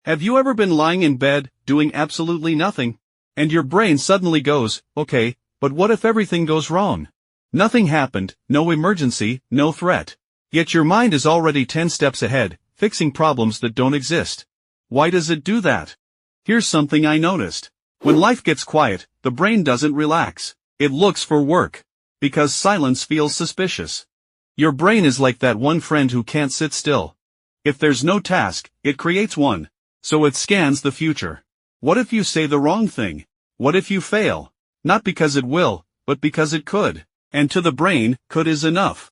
Have you ever been lying in bed, doing absolutely nothing? And your brain suddenly goes, okay, but what if everything goes wrong? Nothing happened, no emergency, no threat. Yet your mind is already 10 steps ahead, fixing problems that don't exist. Why does it do that? Here's something I noticed. When life gets quiet, the brain doesn't relax. It looks for work. Because silence feels suspicious. Your brain is like that one friend who can't sit still. If there's no task, it creates one. So it scans the future. What if you say the wrong thing? What if you fail? Not because it will, but because it could. And to the brain, could is enough.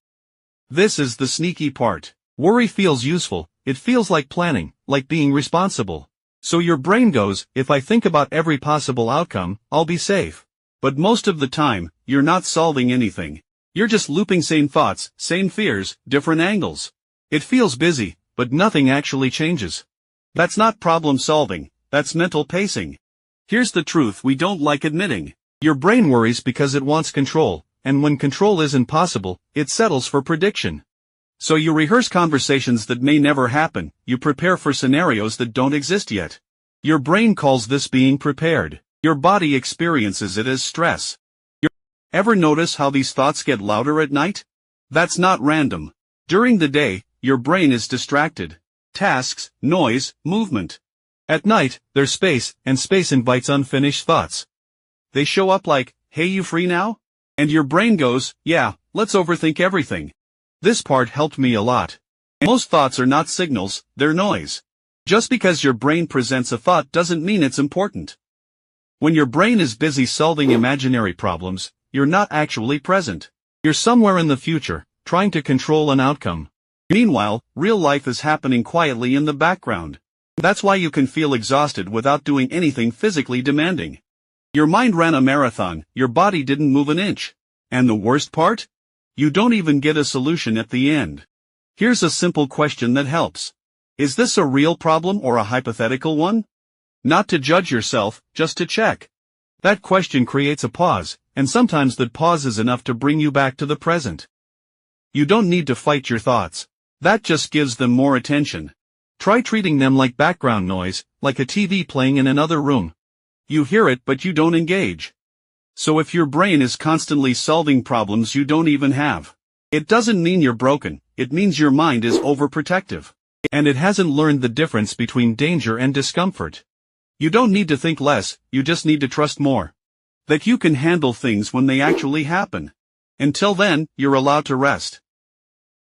This is the sneaky part. Worry feels useful, it feels like planning, like being responsible. So your brain goes, if I think about every possible outcome, I'll be safe. But most of the time, you're not solving anything. You're just looping same thoughts, same fears, different angles. It feels busy, but nothing actually changes. That's not problem solving, that's mental pacing. Here's the truth we don't like admitting. Your brain worries because it wants control, and when control isn't possible, it settles for prediction. So you rehearse conversations that may never happen, you prepare for scenarios that don't exist yet. Your brain calls this being prepared. Your body experiences it as stress. Ever notice how these thoughts get louder at night? That's not random. During the day, your brain is distracted. Tasks, noise, movement. At night, there's space, and space invites unfinished thoughts. They show up like, hey, you free now? And your brain goes, yeah, let's overthink everything. This part helped me a lot. Most thoughts are not signals, they're noise. Just because your brain presents a thought doesn't mean it's important. When your brain is busy solving imaginary problems, you're not actually present. You're somewhere in the future, trying to control an outcome. Meanwhile, real life is happening quietly in the background. That's why you can feel exhausted without doing anything physically demanding. Your mind ran a marathon, your body didn't move an inch. And the worst part? You don't even get a solution at the end. Here's a simple question that helps. Is this a real problem or a hypothetical one? Not to judge yourself, just to check. That question creates a pause, and sometimes that pause is enough to bring you back to the present. You don't need to fight your thoughts. That just gives them more attention. Try treating them like background noise, like a TV playing in another room. You hear it but you don't engage. So if your brain is constantly solving problems you don't even have, it doesn't mean you're broken, it means your mind is overprotective. And it hasn't learned the difference between danger and discomfort. You don't need to think less, you just need to trust more. That you can handle things when they actually happen. Until then, you're allowed to rest.